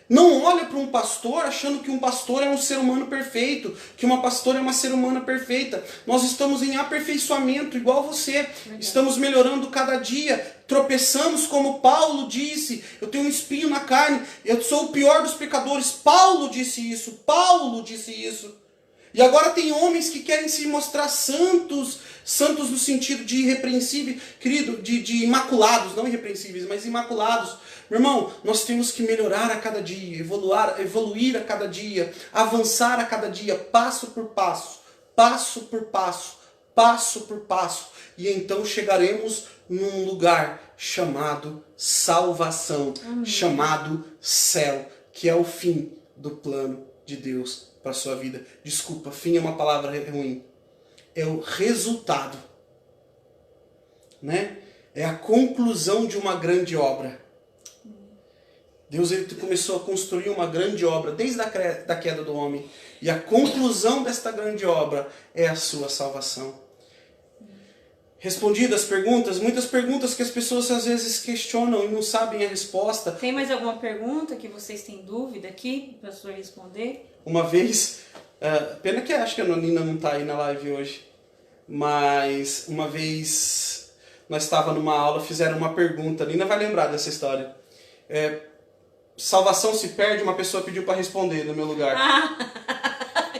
Não olha para um pastor achando que um pastor é um ser humano perfeito, que uma pastora é uma ser humana perfeita. Nós estamos em aperfeiçoamento, igual você. Estamos melhorando cada dia. Tropeçamos, como Paulo disse. Eu tenho um espinho na carne. Eu sou o pior dos pecadores. Paulo disse isso. E agora tem homens que querem se mostrar santos no sentido de irrepreensíveis, querido, de imaculados, não irrepreensíveis, mas imaculados. Meu irmão, nós temos que melhorar a cada dia, evoluir a cada dia, avançar a cada dia, passo por passo, passo por passo. E então chegaremos num lugar chamado salvação, chamado céu, que é o fim do plano de Deus para a sua vida. Desculpa, fim é uma palavra ruim. É o resultado, né? É a conclusão de uma grande obra. Deus ele começou a construir uma grande obra desde a queda do homem. E a conclusão desta grande obra é a sua salvação. Respondidas as perguntas, muitas perguntas que as pessoas às vezes questionam e não sabem a resposta. Tem mais alguma pergunta que vocês têm dúvida aqui para o pastor responder? Uma vez, pena que acho que a Nina não está aí na live hoje, mas uma vez nós estávamos numa aula, fizeram uma pergunta, a Nina vai lembrar dessa história. Salvação se perde, uma pessoa pediu para responder no meu lugar.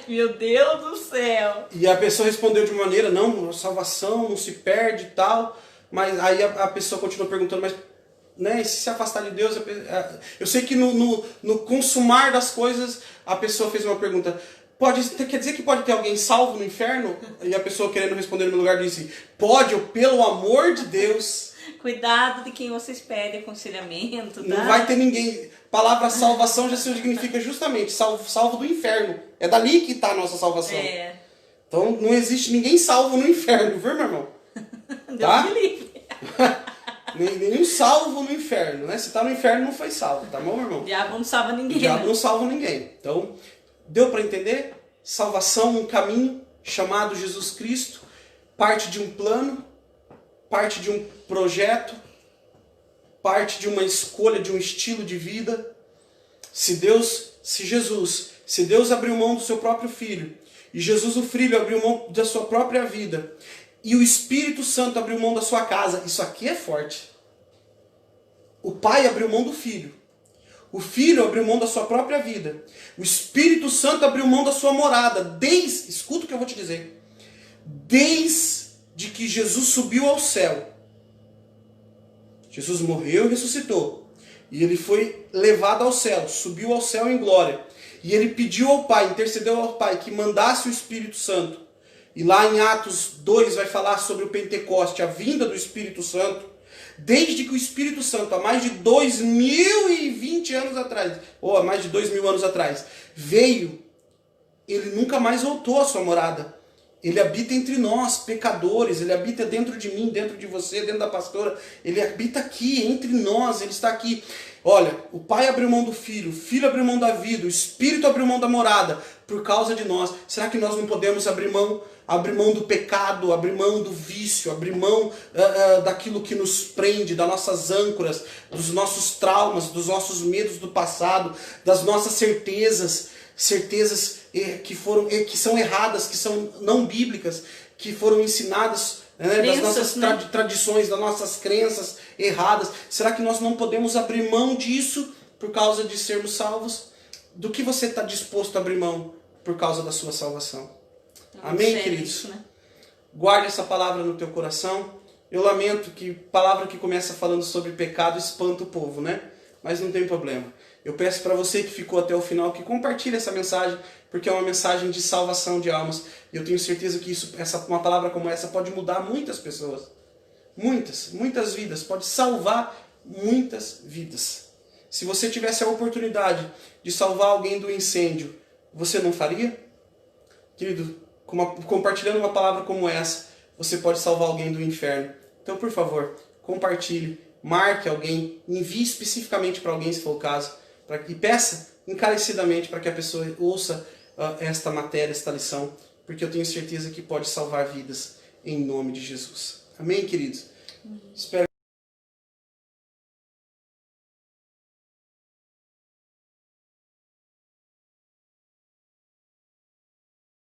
Meu Deus do céu! E a pessoa respondeu de uma maneira, não, a salvação não se perde e tal, mas aí a pessoa continuou perguntando, mas né, se afastar de Deus, eu sei que no consumar das coisas, a pessoa fez uma pergunta, quer dizer que pode ter alguém salvo no inferno? E a pessoa querendo responder no meu lugar disse, pode, pelo amor de Deus. Cuidado de quem vocês pedem aconselhamento, tá? Não vai ter ninguém. Palavra salvação já significa justamente salvo do inferno. É dali que está a nossa salvação. Então não existe ninguém salvo no inferno, viu, meu irmão? Deus me livre. Nenhum salvo no inferno, né? Se está no inferno não foi salvo, tá bom, meu irmão? O diabo não salva ninguém. O diabo não salva ninguém. Então, deu para entender? Salvação, um caminho chamado Jesus Cristo, parte de um plano, parte de um projeto, parte de uma escolha, de um estilo de vida. Se Deus abriu mão do seu próprio Filho, e Jesus o Filho abriu mão da sua própria vida, e o Espírito Santo abriu mão da sua casa, isso aqui é forte. O Pai abriu mão do Filho. O Filho abriu mão da sua própria vida. O Espírito Santo abriu mão da sua morada. Escuta o que eu vou te dizer. Desde que Jesus subiu ao céu. Jesus morreu e ressuscitou. E ele foi levado ao céu. Subiu ao céu em glória. E ele pediu ao Pai, intercedeu ao Pai, que mandasse o Espírito Santo. E lá em Atos 2 vai falar sobre o Pentecoste, a vinda do Espírito Santo. Desde que o Espírito Santo, há mais de 2020 anos atrás, ou há mais de 2000 anos atrás, veio, ele nunca mais voltou à sua morada. Ele habita entre nós, pecadores, ele habita dentro de mim, dentro de você, dentro da pastora. Ele habita aqui, entre nós, ele está aqui. Olha, o Pai abriu mão do Filho, o Filho abriu mão da vida, o Espírito abriu mão da morada, por causa de nós. Será que nós não podemos abrir mão do pecado, abrir mão do vício, abrir mão daquilo que nos prende, das nossas âncoras, dos nossos traumas, dos nossos medos do passado, das nossas certezas que são erradas, que são não bíblicas, que foram ensinadas, das nossas tradições, das nossas crenças erradas. Será que nós não podemos abrir mão disso por causa de sermos salvos? Do que você está disposto a abrir mão por causa da sua salvação? Amém, queridos? Isso, né? Guarde essa palavra no teu coração. Eu lamento que palavra que começa falando sobre pecado espanta o povo, né? Mas não tem problema. Eu peço para você que ficou até o final que compartilhe essa mensagem, porque é uma mensagem de salvação de almas. E eu tenho certeza que uma palavra como essa pode mudar muitas pessoas. Muitas vidas. Pode salvar muitas vidas. Se você tivesse a oportunidade de salvar alguém do incêndio, você não faria? Querido, compartilhando uma palavra como essa, você pode salvar alguém do inferno. Então, por favor, compartilhe, marque alguém, envie especificamente para alguém, se for o caso, e peça encarecidamente para que a pessoa ouça esta matéria, esta lição, porque eu tenho certeza que pode salvar vidas em nome de Jesus. Amém, queridos? Espero